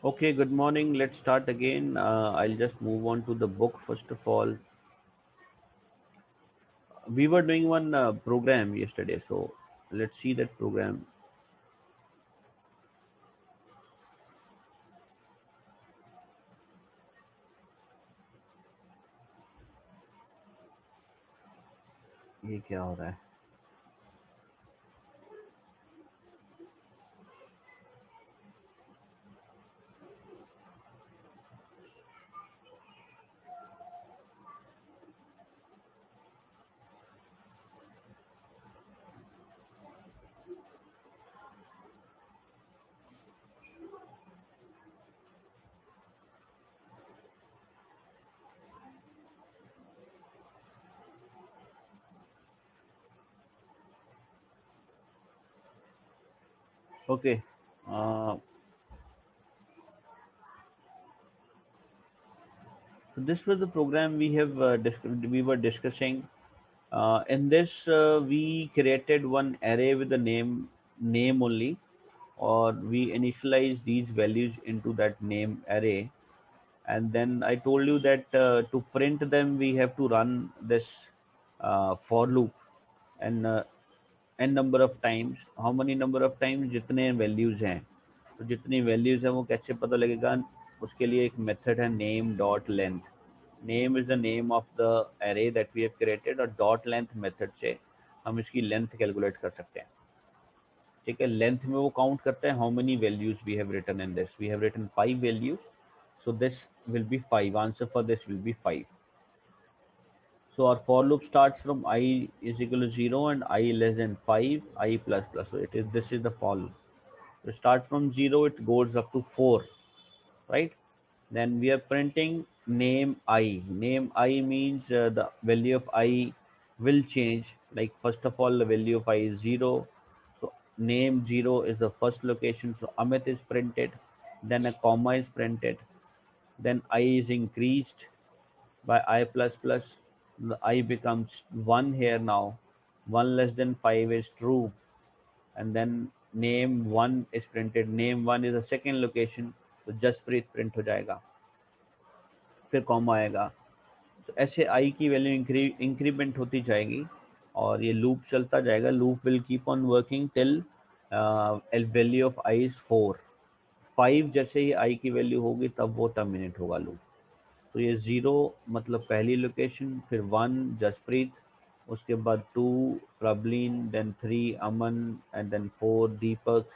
Okay, good morning. Let's start again. I'll just move on to the book first of all. We were doing one program yesterday, so let's see that program. ये क्या हो रहा है? Okay. Uh, so this was the program we were discussing. In this, we created one array with the name only, or we initialize these values into that name array, and then I told you that to print them we have to run this for loop and n number of times. How many number of times? जितने values हैं, तो जितनी values हैं वो कैसे पता लगेगा? उसके लिए एक मेथड है name dot length. Name is the name of the array that we have created, और डॉट लेंथ मेथड से हम इसकी लेंथ कैलकुलेट कर सकते हैं. ठीक है, लेंथ में वो काउंट करते हैं how many values we have written in this. We have written 5 values, so this will be 5. Answer for this will be 5. So our for loop starts from I is equal to 0 and I less than 5, I plus plus. So this is the for loop. So start from 0, it goes up to 4, right? Then we are printing name I. Name I means the value of I will change. Like first of all, the value of I is 0. So name 0 is the first location. So Amit is printed. Then a comma is printed. Then I is increased by I plus plus. The I becomes 1 here now. 1 less than 5 is true. And then name 1 is printed. Name 1 is the second location. तो Jasprit print हो जाएगा, फिर comma आएगा. तो ऐसे आई की value increment होती जाएगी और ये लूप चलता जाएगा. Loop will keep on working till value of I is 4. 5 जैसे ही आई की वैल्यू होगी तब वो टर्मिनेट होगा लूप. तो ये 0 मतलब पहली लोकेशन, फिर 1 जसप्रीत, उसके बाद 2 Prableen, then 3 Aman and then 4 दीपक.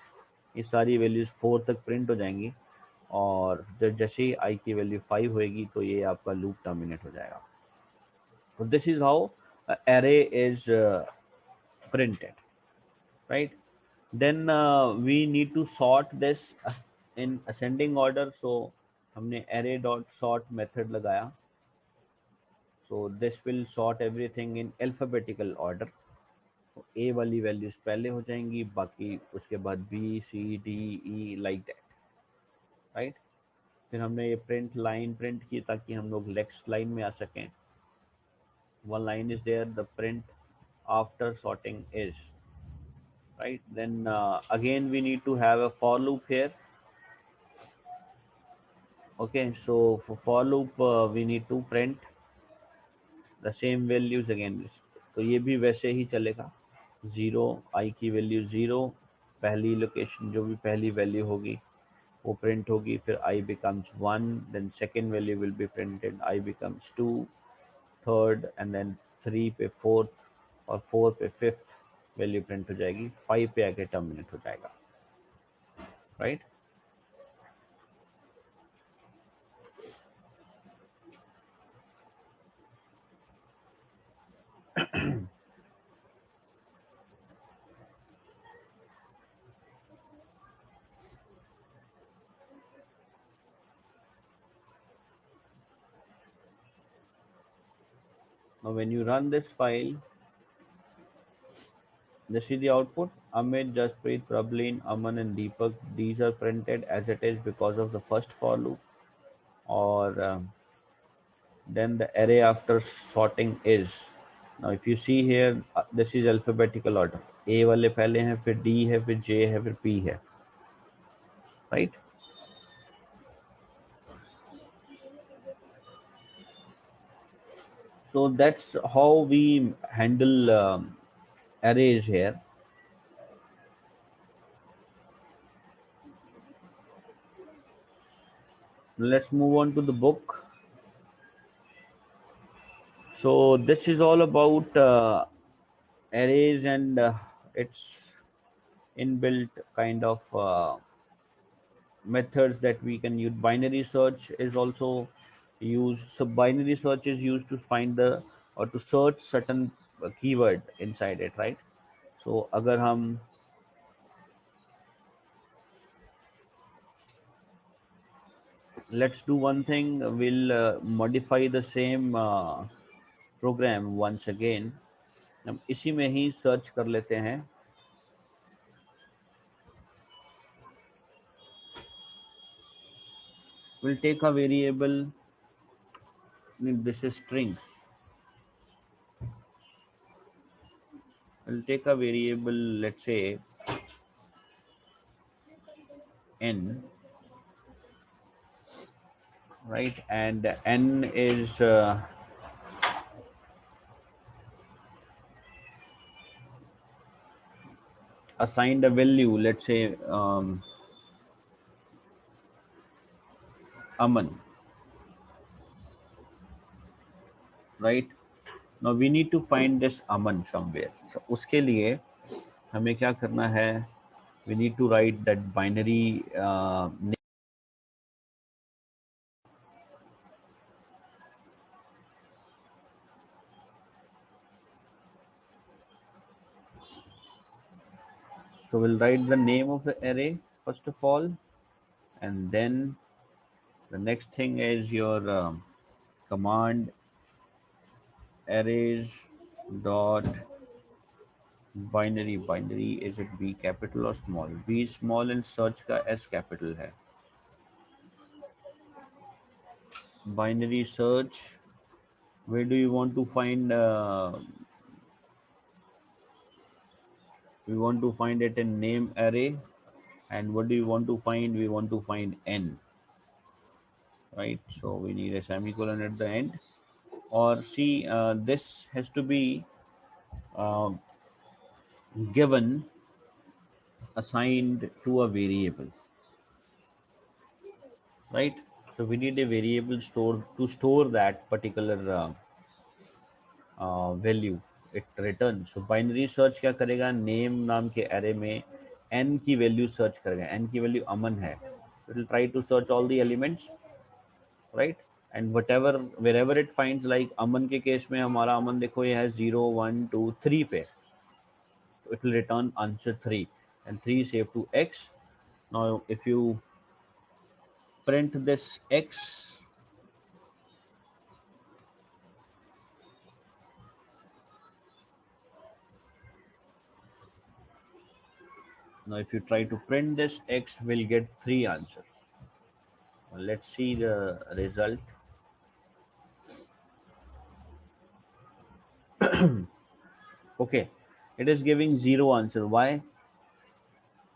ये सारी वैल्यूज 4 तक प्रिंट हो जाएंगी और जब जैसे ही आई की वैल्यू 5 होएगी तो ये आपका लूप टर्मिनेट हो जाएगा. तो this is how array is printed, right? Then we need to sort this in ascending order. So हमने array dot sort method लगाया. So this will sort everything in alphabetical order. तो A वाली values पहले हो जाएंगी, बाकी उसके बाद B C D E like that, right? फिर हमने ये प्रिंट लाइन प्रिंट की ताकि हम लोग नेक्स्ट लाइन में आ सकें. One line is there, the print after sorting is, right? Then again we need to have a for loop here. Okay, so for loop we need to print the same values again. तो ये भी वैसे ही चलेगा. 0 आई की value 0, पहली location जो भी पहली वैल्यू होगी वो प्रिंट होगी. फिर i becomes 1, then second value will be printed, i becomes 2, third and then 3 पे फोर्थ, और 4 पे फिफ्थ वैल्यू प्रिंट हो जाएगी. 5 पे आके टर्मिनेट हो जाएगा, right? Now when you run this file, this is the output. Amit, Jaspreet, Prableen, Aman and Deepak, these are printed as it is because of the first for loop. Or then the array after sorting is. Now if you see here, this is alphabetical order. A वाले पहले हैं, फिर D है, फिर J है, फिर P है, right? So that's how we handle arrays here. Let's move on to the book. So this is all about arrays and its inbuilt kind of methods that we can use. Binary search is also used. So binary search is used to find the or to search certain keyword inside it, right? So agar hum let's do one thing, we'll modify the same program once again. हम इसी में ही search कर लेते हैं. We'll take a variable, this is string. We'll take a variable, let's say n, right? And n is assigned a value, let's say Aman, right? Now we need to find this Aman somewhere. So उसके लिए हमें क्या करना है? We need to write that binary name. So we'll write the name of the array first of all, and then the next thing is your command arrays dot binary. Binary, is it B capital or small? B is small and search का S capital है. Binary search, where do you want to find we want to find it in name array, and what do you want to find? We want to find n, right? So we need a semicolon at the end, or see this has to be uh, given assigned to a variable, right? So we need a variable store to store that particular value it returns. So binary search क्या करेगा? Name नाम के array में n की value search करेगा. n की value अमन है. It will try to search all the elements, right? And whatever wherever it finds, like अमन के केस में हमारा अमन देखो ये है 0 1 2 3 पे, so it will return answer 3, and 3 is saved to x. Now if you print this x, now if you try to print this x, will get 3 answer. Let's see the result. Okay, it is giving 0 answer. Why?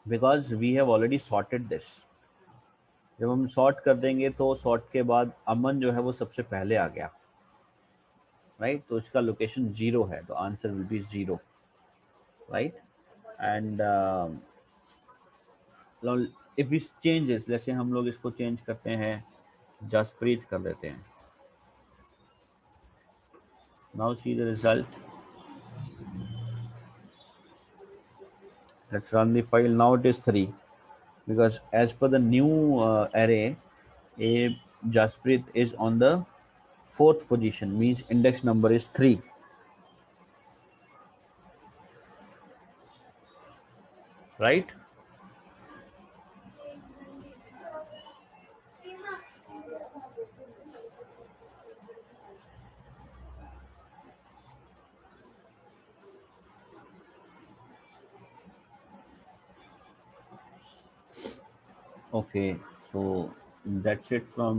Because we have already sorted this. जब हम sort कर देंगे तो sort के बाद अमन जो है वो सबसे पहले आ गया, राइट? तो इसका लोकेशन 0 है, तो answer will B 0, right? And if इस चेंजेस, जैसे हम लोग इसको चेंज करते हैं, जसप्रीत कर देते हैं. Now see the result. Let's run the file. Now it is 3, because as per the new array, a Jaspreet is on the 4th position, means index number is 3, right? Okay, so that's it from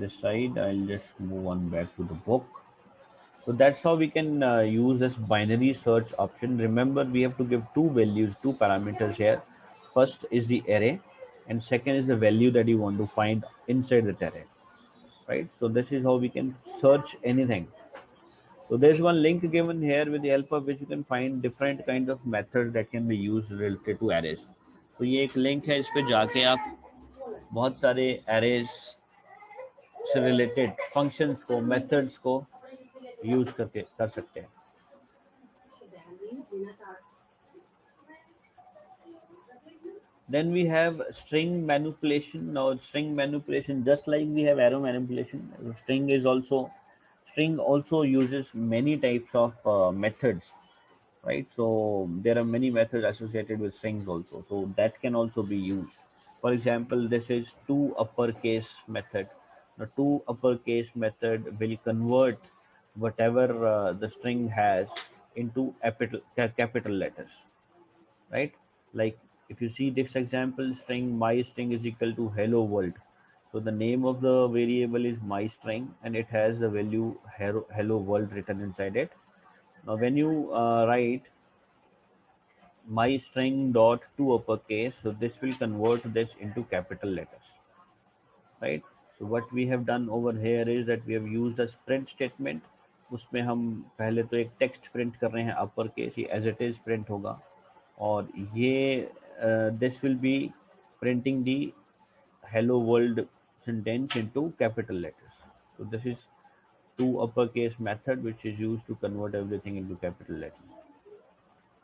this side. I'll just move on back to the book. So that's how we can use this binary search option. Remember, we have to give two values, two parameters here. First is the array, and second is the value that you want to find inside that array. right? So this is how we can search anything. So there's one link given here with the help of which you can find different kinds of methods that can be used related to arrays. तो ये एक link है, इस पे जाके आप बहुत सारे arrays से related functions को, methods को use करके कर सकते हैं. Then we have string manipulation. Now string manipulation, just like we have arrow manipulation, string also uses many types of methods, right? So there are many methods associated with strings also. So that can also be used. For example, this is to uppercase method. The to uppercase method will convert whatever the string has into capital letters, right? Like if you see this example string, my string is equal to hello world. So the name of the variable is my string and it has the value hello world written inside it. Now when you write my string dot to uppercase, so this will convert this into capital letters, right? So what we have done over here is that we have used a print statement. उसमें हम पहले तो एक text print कर रहे हैं upper case, ये as it is print होगा और ये this will be printing the hello world sentence into capital letters. So this is to uppercase method which is used to convert everything into capital letters,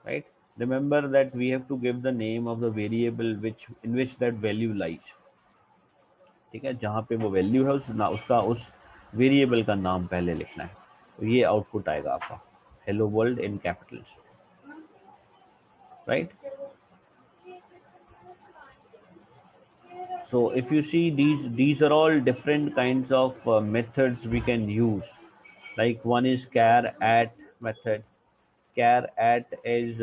right? Remember that we have to give the name of the variable which in which that value lies. ठीक है, जहाँ पे वो value है उसका उस variable का नाम पहले लिखना है, तो ये आउटपुट आएगा आपका hello world in Capitals, right? So if you see these are all different kinds of methods we can use. Like one is char at method. Char at is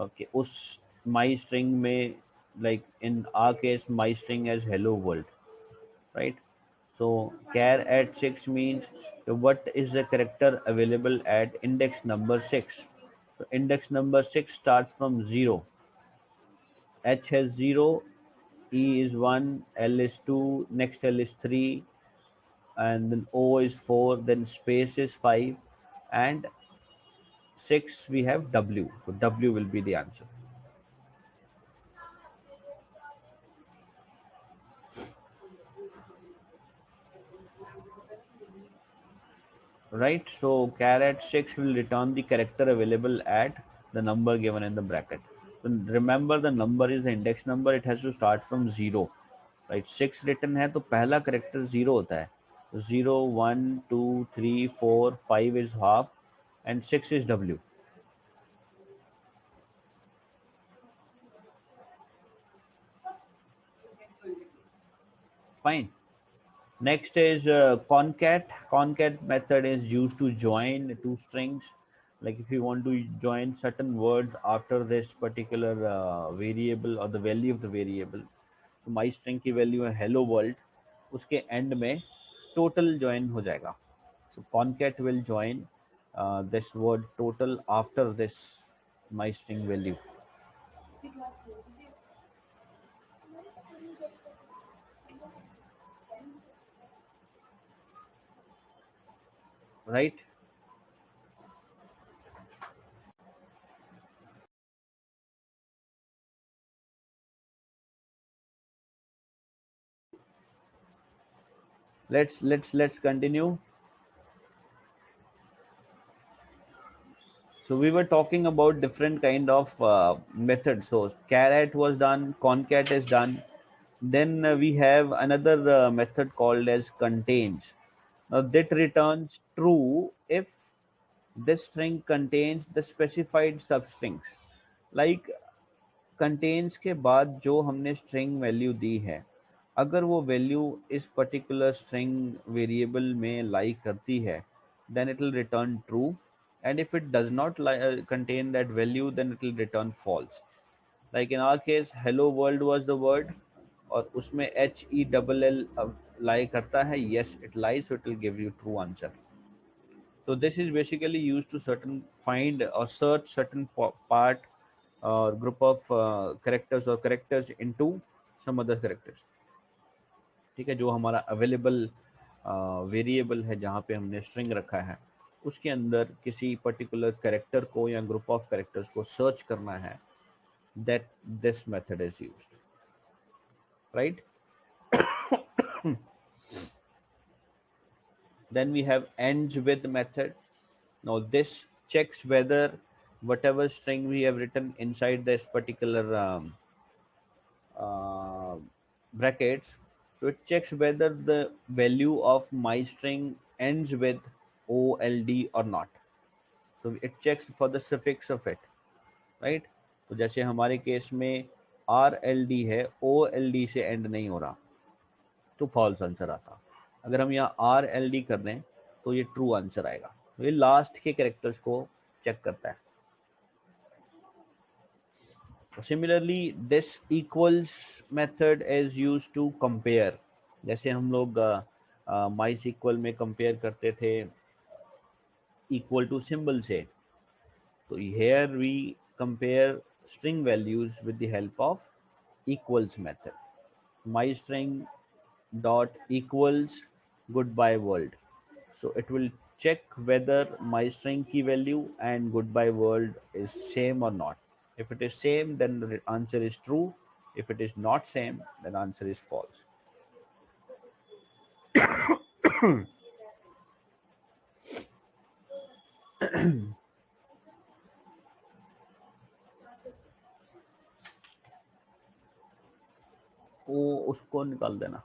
okay उस my string में, like in our case my string as hello world, right? So char at 6 means what is the character available at index number 6. So index number 6 starts from 0. H has 0, E is 1, L is 2, next L is 3, and then O is 4, then space is 5, and 6 we have W. So W will be the answer. Right? So char at 6 will return the character available at the number given in the bracket. So remember the number is the index number, it has to start from 0. Right? 6 written है तो पहला character 0 होता है. So 0, 1, 2, 3, 4, 5 is half and 6 is W. Fine. Next is concat. Concat method is used to join two strings. Like if you want to join certain words after this particular variable or the value of the variable. तो my string की value है hello world, उसके end में total join हो जाएगा. So concat will join this word total after this my string value. Right? Let's continue. So we were talking about different kind of methods. So caret was done, concat is done. Then we have another method called as contains. Now that returns true if this string contains the specified substrings. Like contains के बाद जो हमने string value दी है, अगर वो value इस particular string variable में लाई करती है, then it will return true, and if it does not contain that value, then it will return false. Like in our case hello world was the word और उसमें HELL लाई करता है, yes it lies, so it will give you true answer. So this is basically used to certain find or search certain part or group of characters or characters into some other characters. ठीक है, जो हमारा available variable है जहाँ पे हमने string रखा है, उसके अंदर किसी पर्टिकुलर कैरेक्टर को या ग्रुप ऑफ कैरेक्टर्स को सर्च करना है, that this method is used, right? Then we have ends with method. Now this checks whether whatever string we have written inside this particular uh, brackets, so it checks whether the value of my string ends with old or not. So it checks for the suffix of it, right? तो जैसे हमारे case में R L D है, O L D से and नहीं हो रहा, तो फॉल्स आंसर आता। अगर हम यहाँ आर एल डी कर दें तो ये ट्रू आंसर आएगा। तो ये लास्ट के कैरेक्टर्स को चेक करता है। Similarly this equals method is used to compare. जैसे हम लोग माइस इक्वल में कंपेयर करते थे इक्वल टू सिंबल से, तो here we compare string values with the help of equals method. My string dot equals goodbye world, so it will check whether my string key value and goodbye world is same or not. If it is same, then the answer is true. If it is not same, then answer is false. वो उसको निकाल देना।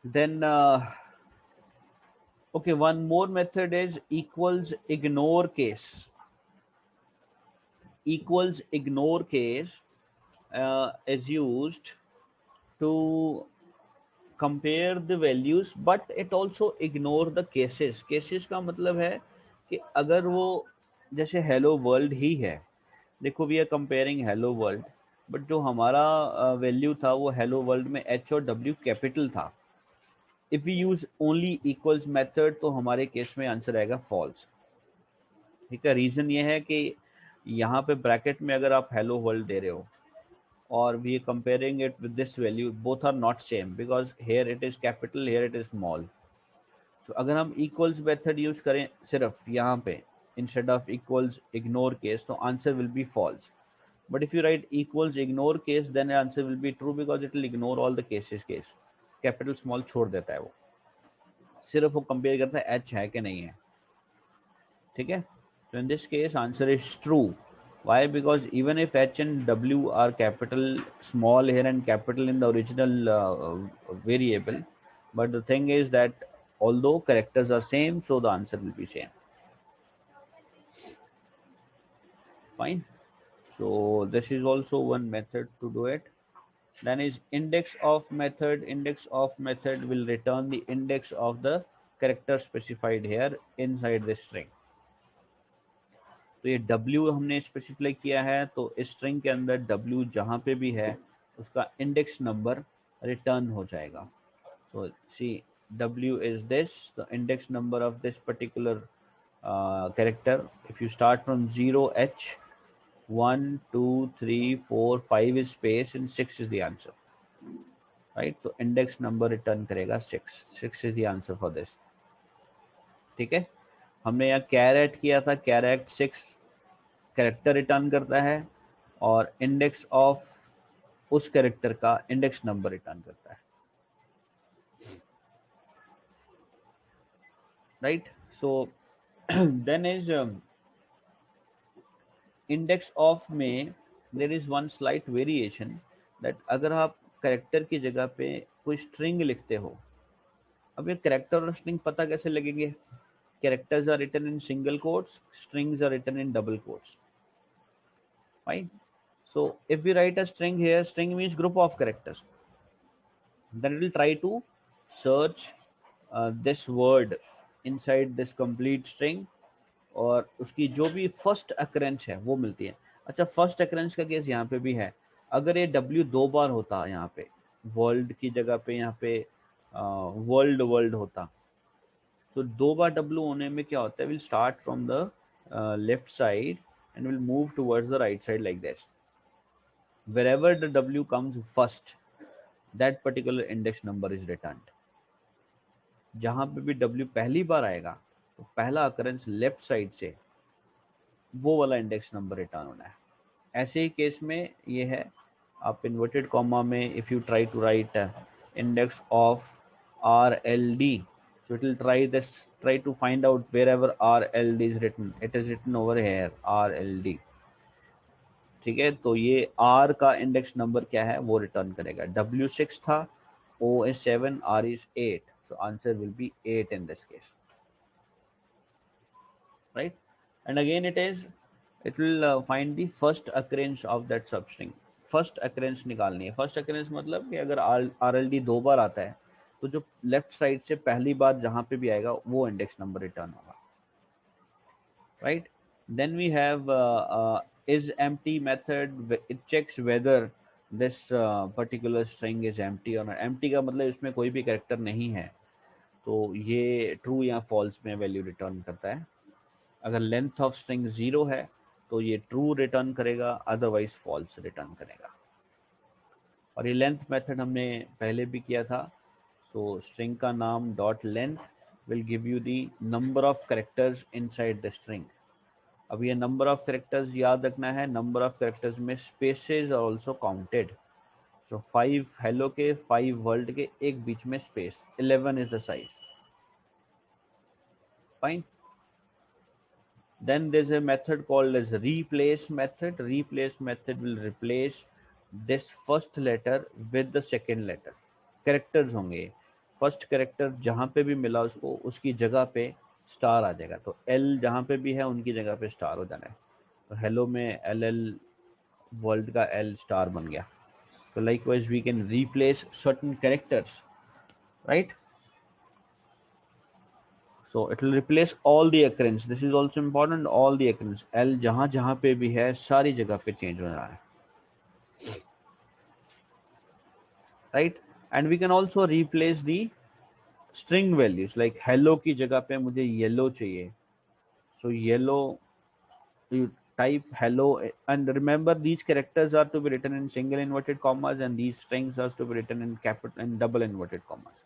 Then okay, one more method is equals ignore case. Equals ignore case is used to compare the values, but it also ignore the cases. Cases का मतलब है कि अगर वो जैसे hello world ही है, देखो we are comparing hello world, but जो हमारा वैल्यू था वो hello world में h और w कैपिटल था। If we use only equals method तो हमारे केस में आंसर आएगा फॉल्स। ठीक है, रीजन ये है कि यहाँ पे ब्रैकेट में अगर आप हेलो वर्ल्ड दे रहे हो और we are comparing it with this value, both are not same because here it is capital, here it is small. तो अगर हम इक्वल्स मेथड यूज करें सिर्फ यहाँ पे instead of equals ignore case, तो answer will be false. But if you write equals ignore case, then answer will be true because it will ignore all the cases. Case capital small छोड़ देता है, वो सिर्फ वो compare करता है H है कि नहीं है। ठीक है, so in this case answer is true. Why? Because even if h and w are capital small here and capital in the original variable, but the thing is that although characters are same, so the answer will be same. Fine. So this is also one method to do it. Then is index of method. Index of method will return the index of the character specified here inside the string. तो ये W हमने specify किया है, तो इस string के अंदर W जहाँ पे भी है उसका इंडेक्स नंबर रिटर्न हो जाएगा। सो सी W is this the index number of this particular character. If you start from 0h 1 2 3 4 5 is space and 6 is the answer, right? तो इंडेक्स नंबर रिटर्न करेगा 6 is the answer for this. ठीक है, हमने यहाँ carat किया था, carat 6 character return करता है और इंडेक्स ऑफ उस कैरेक्टर का इंडेक्स नंबर रिटर्न करता है, right? So then is index of में there is one slight variation, that अगर आप कैरेक्टर की जगह पे कोई स्ट्रिंग लिखते हो, अब ये कैरेक्टर और स्ट्रिंग पता कैसे लगेंगे? Characters are written in single quotes, strings are written in double quotes, right? So if we write a string here, string means group of characters, then it will try to search this word inside this complete string और उसकी जो भी first occurrence है वो मिलती है। अच्छा, first occurrence का केस यहाँ पे भी है। अगर ये W 2 बार होता यहाँ पे, वर्ल्ड की जगह पे यहाँ पे वर्ल्ड वर्ल्ड होता, तो 2 बार W होने में क्या होता है, will start from the left side and will move towards the right side like this. wherever the w comes first, that particular index number is returned. जहां पे भी w पहली बार आएगा तो पहला अकरेंस लेफ्ट साइड से वो वाला इंडेक्स नंबर रिटर्न होना है. ऐसे ही केस में ये है, आप इन्वर्टेड कॉमा में if you try to write index of RLD, so it will try to find out wherever RLD is written. It is written over here RLD. ठीक है, तो ये R का इंडेक्स नंबर क्या है वो रिटर्न करेगा. W6 था, O is 7, R is 8, so answer will be 8 in this case, right? And again it will find the first occurrence of that substring. First occurrence निकालनी है. फर्स्ट अकरेंस मतलब कि अगर RLD 2 बार आता है तो जो लेफ्ट साइड से पहली बार जहां पे भी आएगा वो इंडेक्स नंबर रिटर्न होगा, right? Then we have is empty method. It checks whether this particular string is empty or not. empty का मतलब इसमें कोई भी कैरेक्टर नहीं है, तो ये ट्रू या फॉल्स में वैल्यू रिटर्न करता है. अगर लेंथ ऑफ स्ट्रिंग 0 है तो ये ट्रू रिटर्न करेगा, अदरवाइज फॉल्स रिटर्न करेगा. और ये लेंथ मेथड हमने पहले भी किया था. तो स्ट्रिंग का नाम dot length will give you the number of characters inside the string. अब ये नंबर ऑफ कैरेक्टर्स याद रखना है, नंबर ऑफ कैरेक्टर्स में spaces are also counted. So 5 hello के, 5 वर्ल्ड के, एक बीच में space, 11 is the size. Fine. Then there's a method called as replace method. Replace method will replace this first letter with the second letter. Characters होंगे, first character जहाँ पे भी मिला उसको उसकी जगह पे स्टार आ जाएगा. तो एल जहाँ पे भी है उनकी जगह पे स्टार हो जाना है. तो हेलो में एल एल, वर्ल्ड का एल स्टार बन गया. तो likewise we can replace certain characters, right? So it will replace all the occurrence. This is also important. All the occurrence. L जहाँ जहाँ पे भी है सारी जगह पे चेंज हो रहा है, right? And we can also replace the string values. Like hello की जगह पे मुझे yellow चाहिए. So yellow, you type hello, and remember these characters are to be written in single inverted commas, and these strings are to be written in capital and double inverted commas.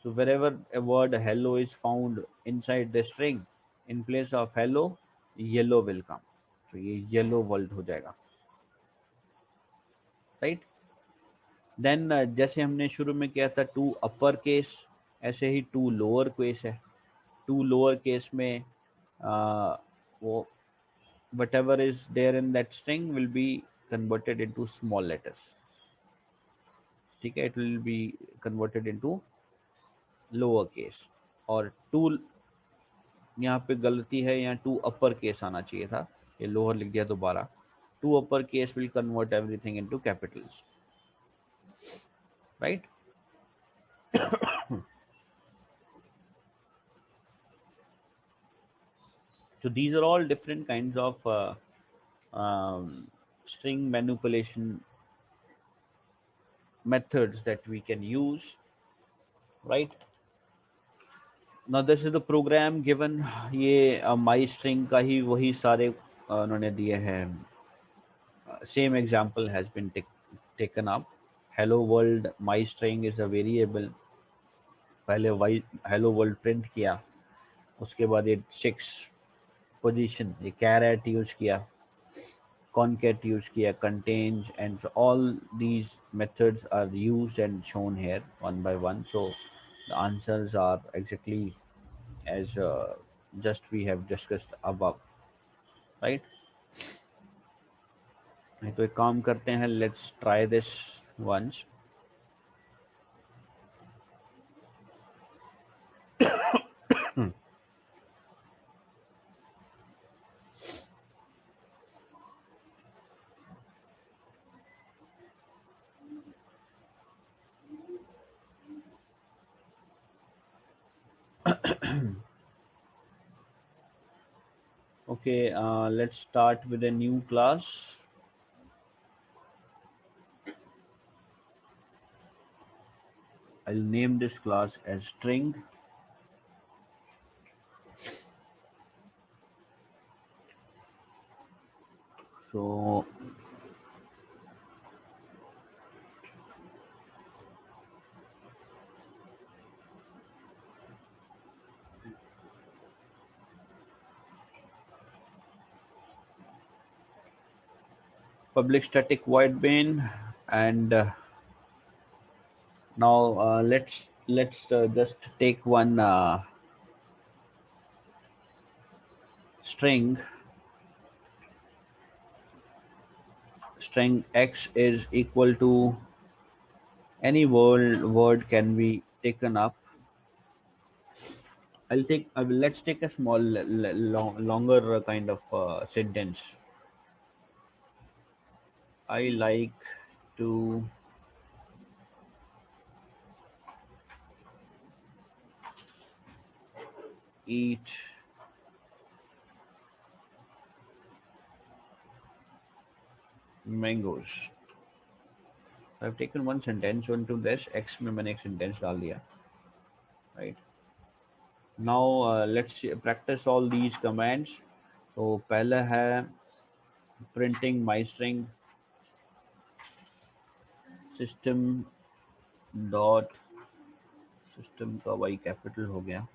So wherever a word hello is found inside the string, in place of hello, yellow will come. तो ये yellow world हो जाएगा, right? Then जैसे हमने शुरू में किया था टू अपर केस, ऐसे ही टू लोअर केस है. टू लोअर केस में वो whatever is there in that string will be converted into small letters. ठीक है, it will be converted into lower case. और टू, यहाँ पे गलती है, यहाँ टू अपर केस आना चाहिए था, ये लोअर लिख दिया दोबारा. To upper case will convert everything into capitals, right? So these are all different kinds of string manipulation methods that we can use, right? Now this is the program given. ये my string का ही वही सारे उन्होंने दिए हैं. Same example has been taken up. Hello world, my string is a variable. पहले hello world print किया, उसके बाद ये 6 पोजीशन, ये कैरेट यूज किया, concat use किया, contains, and so all these methods are used and shown here one by one. So the answers are exactly as just we have discussed above, right? तो एक काम करते हैं, let's try this once. Okay, let's start with a new class. I'll name this class as string. So public static void main. And now let's just take one string. String x is equal to any word can be taken up. Let's take a small longer kind of sentence. I like to eat mangoes. I've taken one sentence into this x में मैंने एक sentence डाल दिया, right? Now practice all these commands. तो पहला है printing my string system dot system का y capital हो गया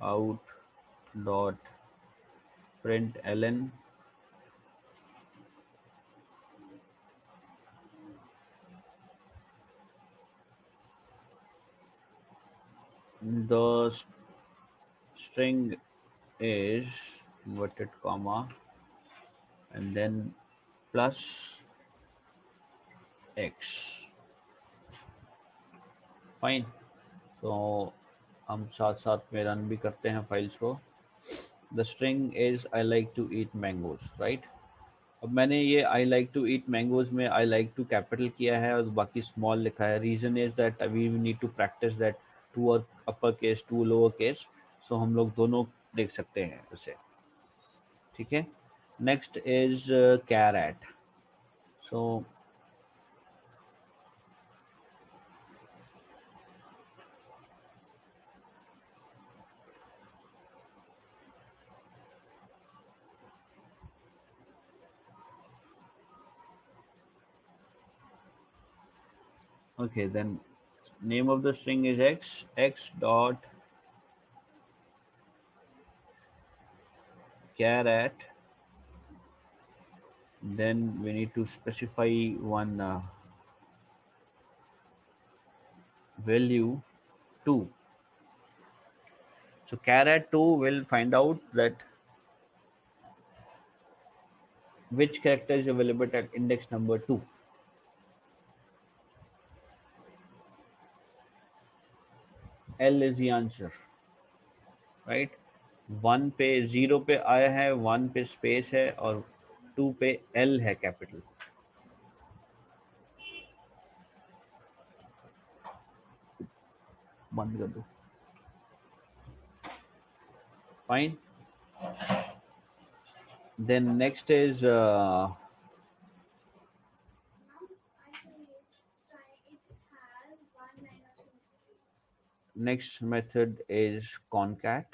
out dot print ln the string is inverted comma and then plus x. Fine. तो हम साथ साथ में रन भी करते हैं फाइल्स को. The string is I like to eat mangoes, right. अब मैंने ये I like to eat mangoes में आई लाइक टू कैपिटल किया है और बाकी स्मॉल लिखा है. Reason is that we need to practice that too और upper case to lower case. So हम लोग दोनों देख सकते हैं उसे. ठीक है. Next is caret. So okay, then name of the string is x dot caret. Then we need to specify one value 2. So caret 2 will find out that which character is available at index number 2. L is the answer, right? 1 पे 0 पे आया है, 1 पे space है और 2 पे L है capital. बंद कर दो. Fine. Then next is next method is concat.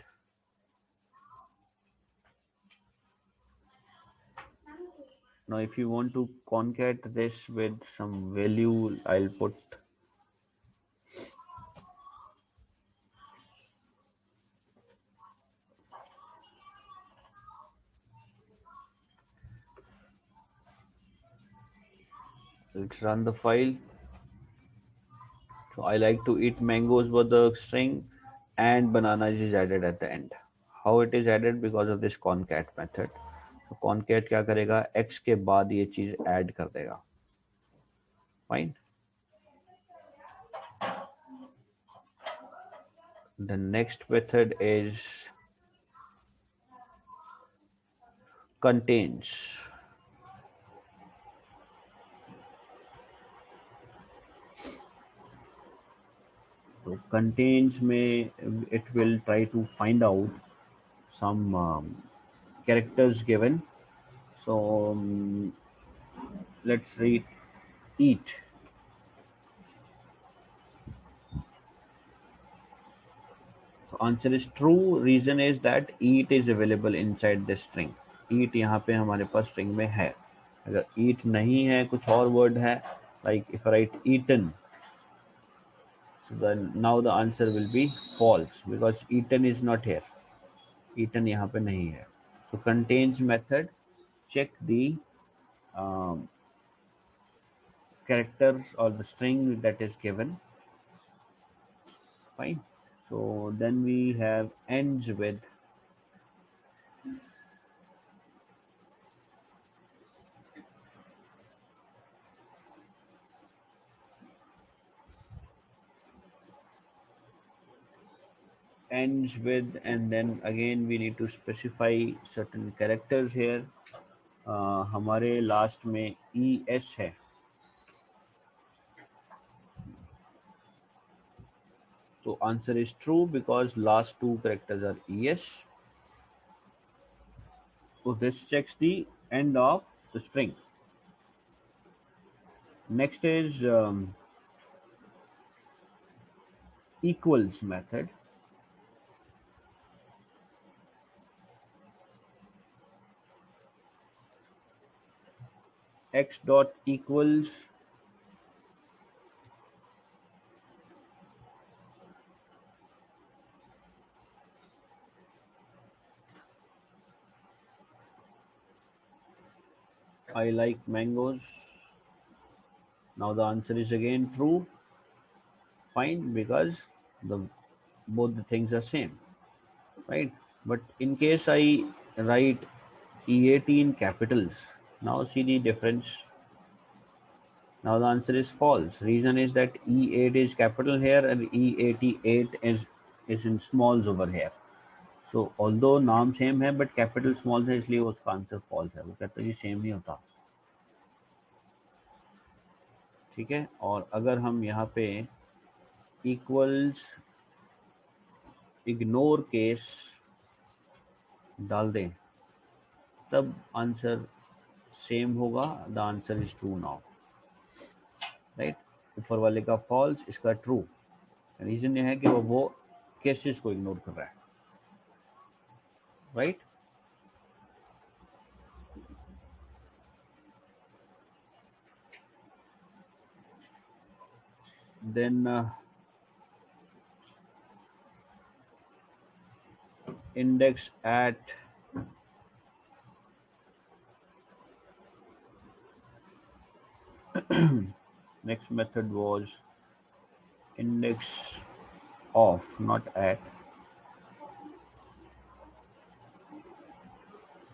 Now if you want to concat this with some value, I'll put let's run the file. So I like to eat mangoes was the string and bananas is added at the end. How it is added? Because of this concat method. So concat क्या करेगा? X के बाद ये चीज add कर देगा. Fine. The next method is contains. So contains में it will try to find out some characters given. So let's read eat. So answer is true. Reason is that eat is available inside the string. Eat यहाँ पे हमारे पास string में है. अगर eat नहीं है, कुछ और word है, like if I write eaten, so then now the answer will be false because eaten is not here. Eaten यहाँ पे नहीं है. So contains method check the um, characters or the string that is given. Fine. So then we have ends with. Ends with, and then again we need to specify certain characters here. हमारे last में E S है, तो answer is true because last two characters are es. So this checks the end of the string. Next is equals method. X dot equals I like mangoes. Now the answer is again true. Fine, because the both the things are same, right? But in case I write EAT in capitals, now see the difference. Now the answer is false. Reason is that E8 is capital here and E88 is in smalls over here. So although नाम same है but capital small है, इसलिए उसका answer false है. वो कहते हैं जी same नहीं होता. ठीक है. और अगर हम यहाँ पे इक्वल्स इग्नोर केस डाल दें तब आंसर सेम होगा. The answer is true now, right. ऊपर वाले का फॉल्स, इसका ट्रू. रीजन ये है कि वो केसेस को इग्नोर कर रहा है, right. Then index at next method was index of, not at.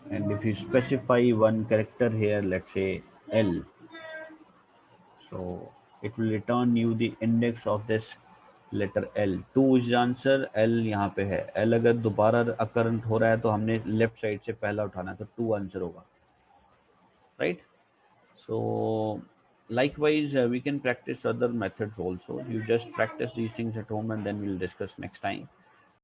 And if you specify one character here, let's say L, so it will return you the index of this letter L. 2 is the answer. L यहाँ पे है. L अगर दोबारा अकरंट हो रहा है तो हमने लेफ्ट साइड से पहला उठाना है, तो 2 आंसर होगा, right. So likewise we can practice other methods also. You just practice these things at home and then we'll discuss next time.